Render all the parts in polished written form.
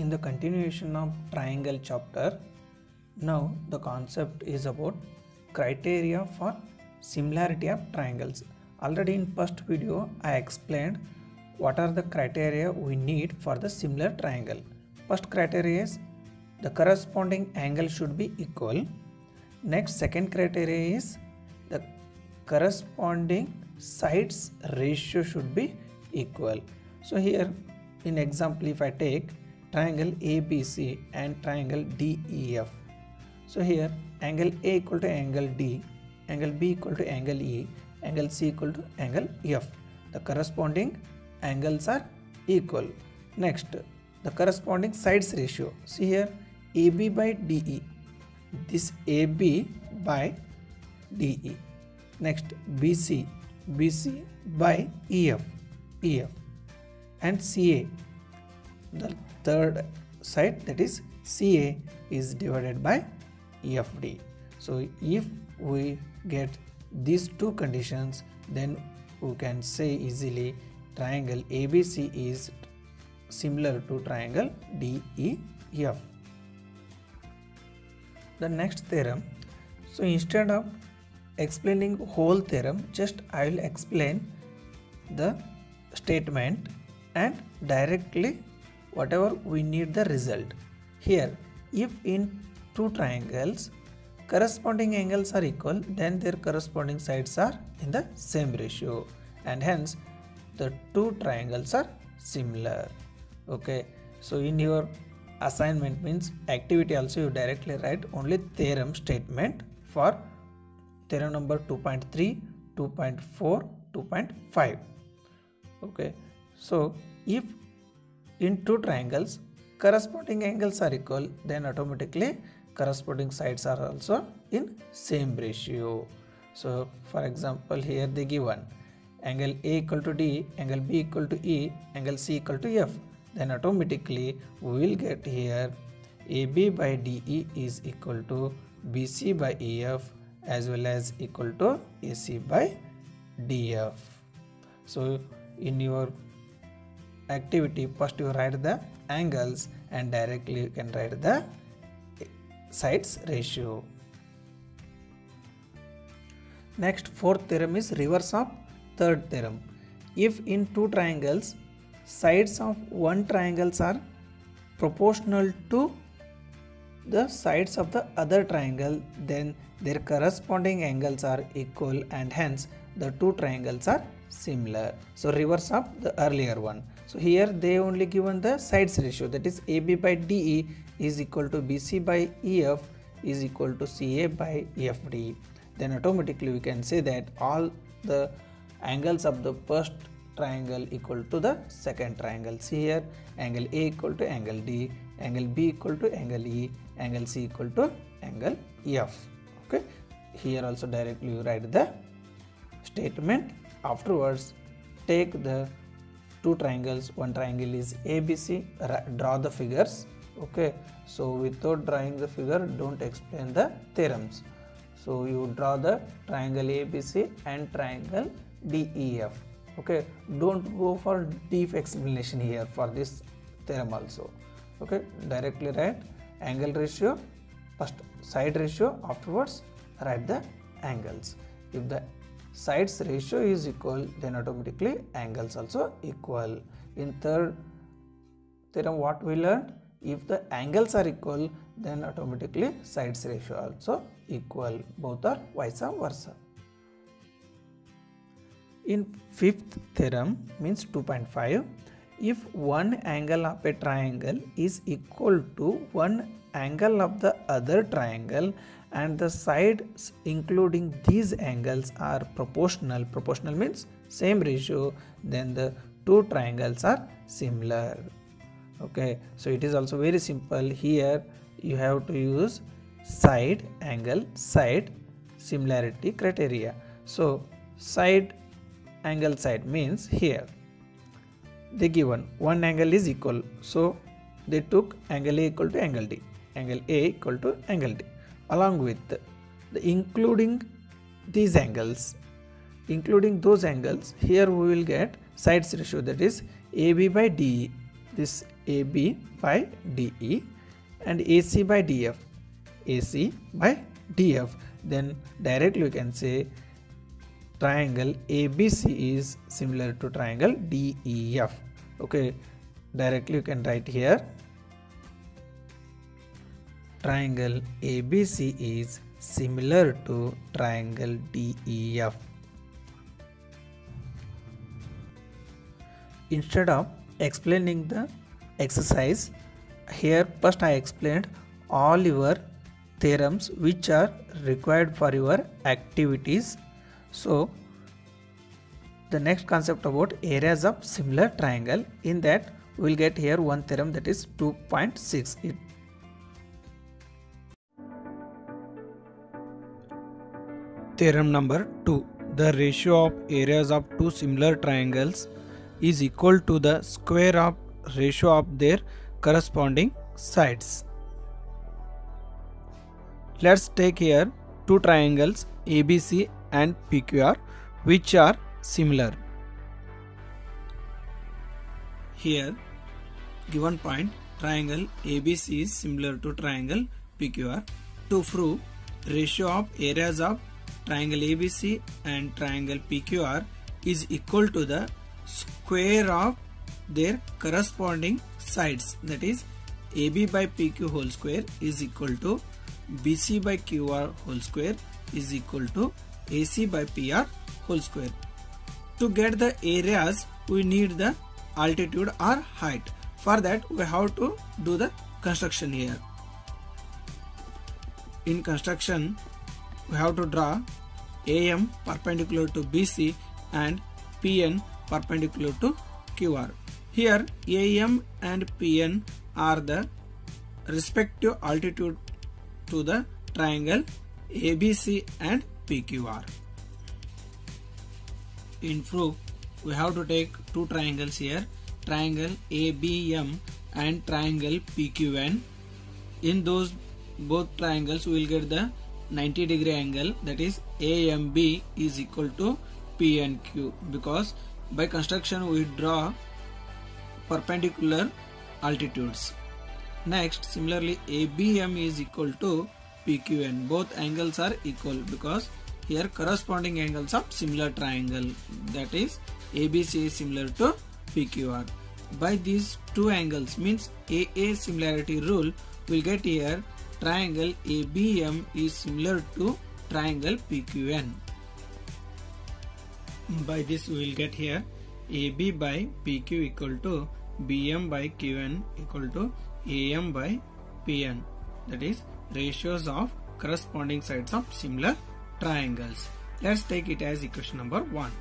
in the continuation of triangle chapter. Now the concept is about criteria for similarity of triangles. Already in first video I explained what are the criteria we need for the similar triangle. First criteria is the corresponding angle should be equal. Next, second criteria is the corresponding sides ratio should be equal. So here in example, if I take triangle ABC and triangle DEF. So here angle A equal to angle D, angle B equal to angle E, angle C equal to angle F. The corresponding angles are equal. Next, the corresponding sides ratio. See here AB by DE. This AB by DE. Next BC by EF, and CA. The third side, that is CA, is divided by FD. So if we get these two conditions, then we can say easily triangle ABC is similar to triangle DEF. The next theorem. So instead of explaining whole theorem, just I will explain the statement and directly whatever we need the result. Here, if in two triangles corresponding angles are equal, then their corresponding sides are in the same ratio, and hence the two triangles are similar. Okay, so in your assignment means activity also you directly write only theorem statement for theorem number 2.3, 2.4, 2.5. Okay, so if in two triangles corresponding angles are equal, then automatically corresponding sides are also in same ratio. So for example, here they given angle A equal to D, angle B equal to E, angle C equal to F. Then automatically we will get here AB by DE is equal to BC by EF as well as equal to AC by DF. So in your activity, first you write the angles and directly you can write the sides ratio. Next, fourth theorem is reverse of third theorem. If in two triangles sides of one triangles are proportional to the sides of the other triangle, then their corresponding angles are equal and hence the two triangles are similar. So reverse of the earlier one. So here they only given the sides ratio, that is AB by DE is equal to BC by EF is equal to CA by FD. Then automatically we can say that all the angles of the first triangle equal to the second triangle. See here angle A equal to angle D, angle B equal to angle E, angle C equal to angle F. Okay, here also directly you write the statement. Afterwards take the two triangles, one triangle is ABC, draw the figures. Okay, so without drawing the figure, don't explain the theorems. So you draw the triangle ABC and triangle DEF. Okay, don't go for deep explanation here for this theorem also. Okay, directly write angle ratio, first side ratio, afterwards write the angles. If the sides ratio is equal, then automatically angles also equal. In third theorem what we learned, if the angles are equal, then automatically sides ratio also equal, both are vice versa. In fifth theorem means 2.5, if one angle of a triangle is equal to one angle of the other triangle and the sides including these angles are proportional means same ratio, then the two triangles are similar. Okay, so it is also very simple. Here you have to use side angle side similarity criteria. So side angle side means here they given one angle is equal, so they took angle A equal to angle D, angle A equal to angle D. Along with the including these angles, including those angles, here we will get sides ratio, that is AB by DE. this AB by DE and AC by DF, AC by DF. Then directly you can say triangle ABC is similar to triangle DEF. Okay, directly you can write here triangle ABC is similar to triangle DEF. Instead of explaining the exercise, here first I explained all your theorems which are required for your activities. So the next concept about areas of similar triangle, in that we will get here one theorem, that is 2.6. Theorem number 2. The ratio of areas of two similar triangles is equal to the square of ratio of their corresponding sides. Let's take here two triangles ABC and PQR which are similar. Here given point triangle ABC is similar to triangle PQR. To prove ratio of areas of triangle ABC and triangle PQR is equal to the square of their corresponding sides, that is AB by PQ whole square is equal to BC by QR whole square is equal to AC by PR whole square. To get the areas we need the altitude or height. For that we have to do the construction here. In construction we have to draw AM perpendicular to BC and PN perpendicular to QR. Here AM and PN are the respective altitude to the triangle ABC and PQR. In proof we have to take two triangles here, triangle ABM and triangle PQN. In those both triangles we will get the 90-degree angle, that is AMB is equal to PNQ, because by construction we draw perpendicular altitudes. Next, similarly ABM is equal to PQN. Both angles are equal because here corresponding angles of similar triangle, that is ABC is similar to PQR. By these two angles means AA similarity rule, we will get here triangle ABM is similar to triangle PQN. By this we will get here AB by PQ equal to BM by QN equal to AM by PN, that is ratios of corresponding sides of similar triangles. Let's take it as equation number 1.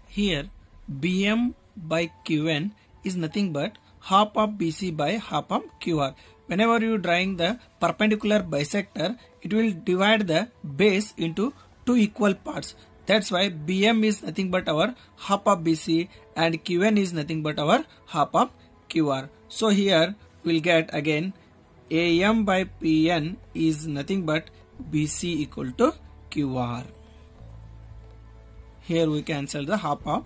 Here BM by QN is nothing but half of BC by half of QR. Whenever you drawing the perpendicular bisector, it will divide the base into two equal parts. That's why BM is nothing but our half of BC and QN is nothing but our half of QR. So here we will get again AM by PN is nothing but BC equal to QR. Here we cancel the half of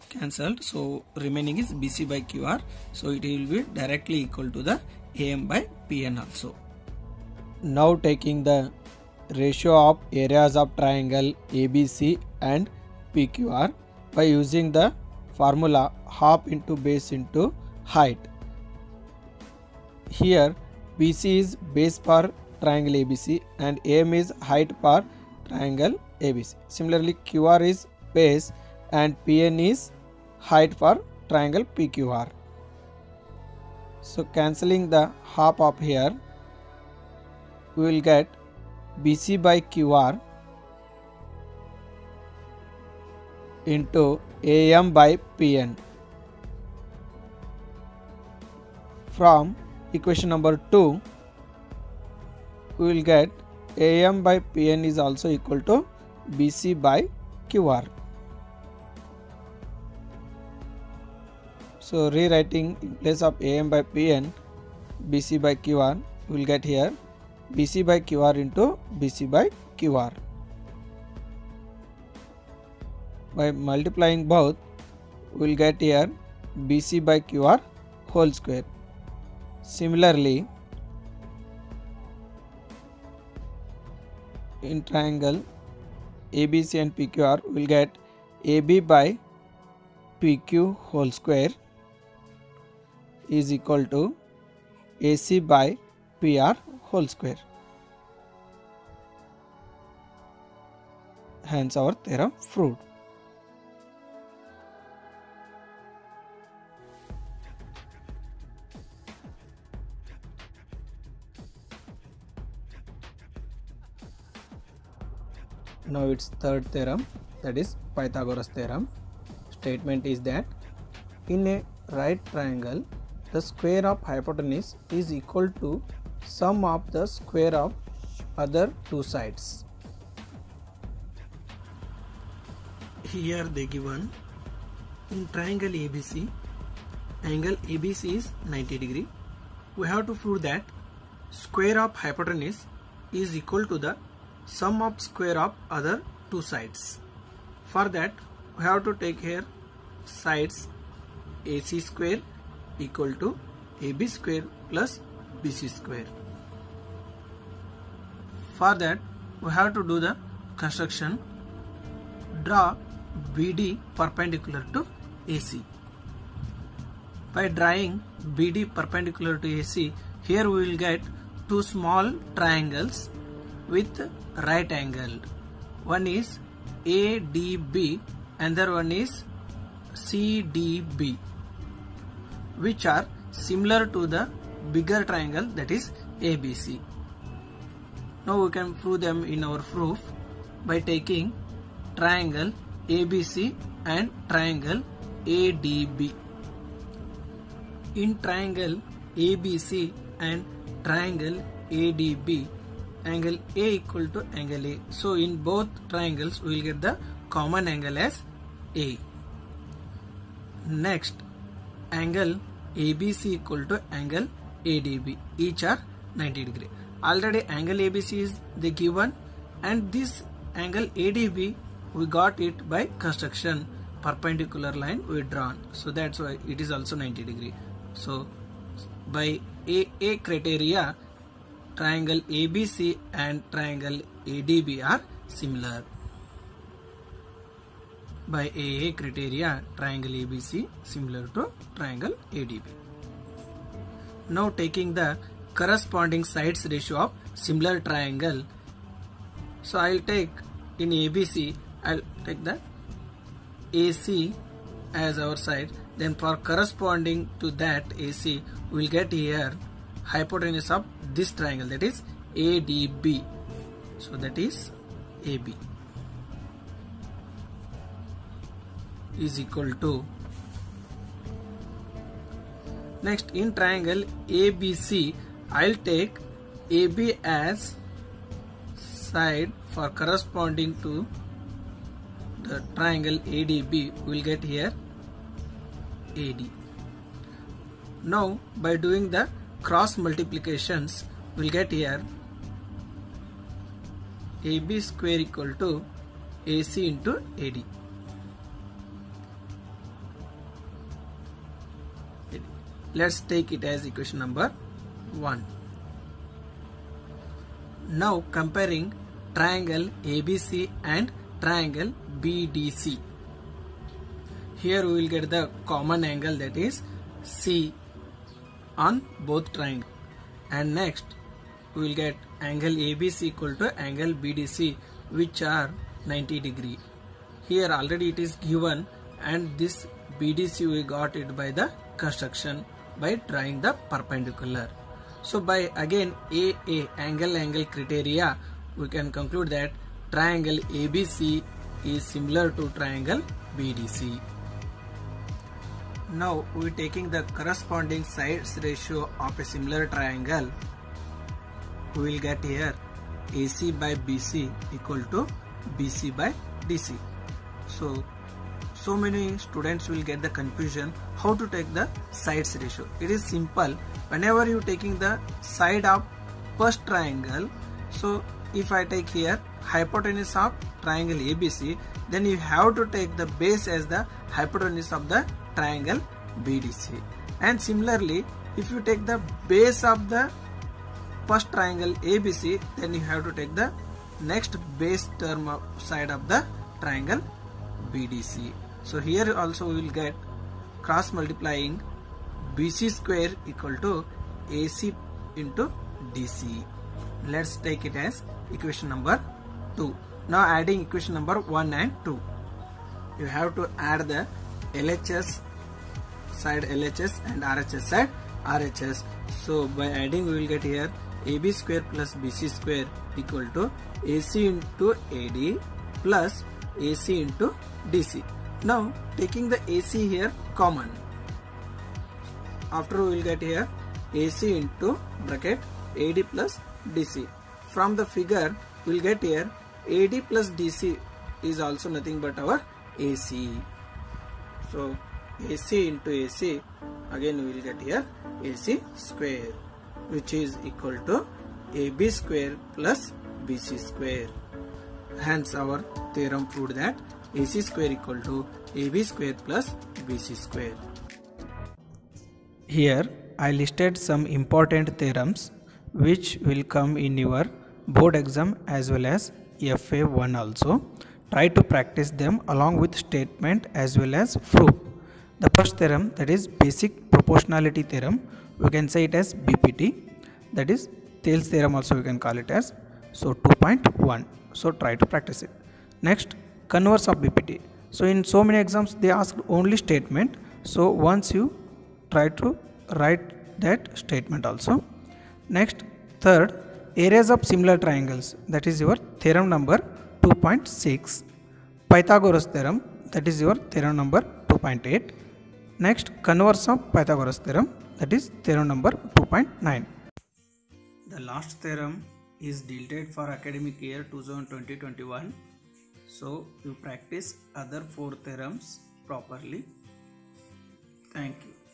cancelled, so remaining is BC by QR, so it will be directly equal to the AM by PN also. Now taking the ratio of areas of triangle ABC and PQR by using the formula half into base into height. Here BC is base for triangle ABC and AM is height for triangle ABC. Similarly QR is base and PN is height for triangle PQR. So cancelling the half of here, we will get BC by QR into AM by PN. From equation number 2, we will get AM by PN is also equal to BC by QR. So rewriting in place of AM by PN, BC by QR, we will get here BC by QR into BC by QR. by multiplying both, we will get here BC by QR whole square. Similarly, in triangle ABC and PQR, we will get AB by PQ whole square is equal to AC by PR whole square. Hence our theorem proved. Now its third theorem, that is Pythagoras theorem. Statement is that in a right triangle, the square of hypotenuse is equal to sum of the square of other two sides. Here they given in triangle ABC, angle ABC is 90 degree. We have to prove that square of hypotenuse is equal to the sum of square of other two sides. For that, we have to take here sides AC square equal to AB square plus BC square. For that, we have to do the construction. Draw BD perpendicular to AC. By drawing BD perpendicular to AC, here we will get two small triangles with right angle. One is ADB, another one is CDB, which are similar to the bigger triangle, that is ABC. Now we can prove them in our proof by taking triangle ABC and triangle ADB. In triangle ABC and triangle ADB, angle A equal to angle A. So in both triangles we will get the common angle as A. Next, angle ABC equal to angle ADB. Each are 90 degree. Already angle ABC is the given, and this angle ADB we got it by construction. Perpendicular line we drawn, so that's why it is also 90 degree. So by AA criteria, triangle ABC and triangle ADB are similar. By AA criteria, triangle ABC similar to triangle ADB. Now taking the corresponding sides ratio of similar triangle. So I will take in ABC, I will take the AC as our side. Then for corresponding to that AC, we will get here hypotenuse of this triangle, that is ADB. So that is AB is equal to. Next, in triangle ABC, I will take AB as side for corresponding to the triangle ADB. We will get here AD. Now by doing the cross multiplications, we will get here AB square equal to AC into AD. Let's take it as equation number 1. Now comparing triangle ABC and triangle BDC. Here we will get the common angle, that is C, on both triangles. And next we will get angle ABC equal to angle BDC, which are 90 degree. Here already it is given, and this BDC we got it by the construction by drawing the perpendicular. So by again AA angle criteria, we can conclude that triangle ABC is similar to triangle BDC. Now we are taking the corresponding sides ratio of a similar triangle. We will get here AC by BC equal to BC by DC. So many students will get the confusion how to take the sides ratio. It is simple. Whenever you taking the side of first triangle, so if I take here hypotenuse of triangle ABC, then you have to take the base as the hypotenuse of the triangle BDC. And similarly, if you take the base of the first triangle ABC, then you have to take the next base term side of the triangle BDC. So here also we will get cross multiplying BC square equal to AC into DC. Let's take it as equation number 2. Now adding equation number 1 and 2. You have to add the LHS side LHS and RHS side RHS. So by adding we will get here AB square plus BC square equal to AC into AD plus AC into DC. Now taking the AC here common. After we will get here AC into bracket AD plus DC. From the figure we will get here AD plus DC is also nothing but our AC. So AC into AC, again we will get here AC square, which is equal to AB square plus BC square. Hence our theorem proved that AC square equal to AB square plus BC square. Here I listed some important theorems which will come in your board exam as well as FA1 also. Try to practice them along with statement as well as proof. The first theorem, that is basic proportionality theorem, we can say it as BPT, that is Thales theorem also we can call it as. So 2.1. So try to practice it. Next, converse of BPT. So in so many exams they asked only statement. So once you try to write that statement also. Next, third, areas of similar triangles, that is your theorem number 2.6. Pythagoras theorem, that is your theorem number 2.8. Next, converse of Pythagoras theorem, that is theorem number 2.9. The last theorem is deleted for academic year 2020-21. So you practice other 4 theorems properly. Thank you.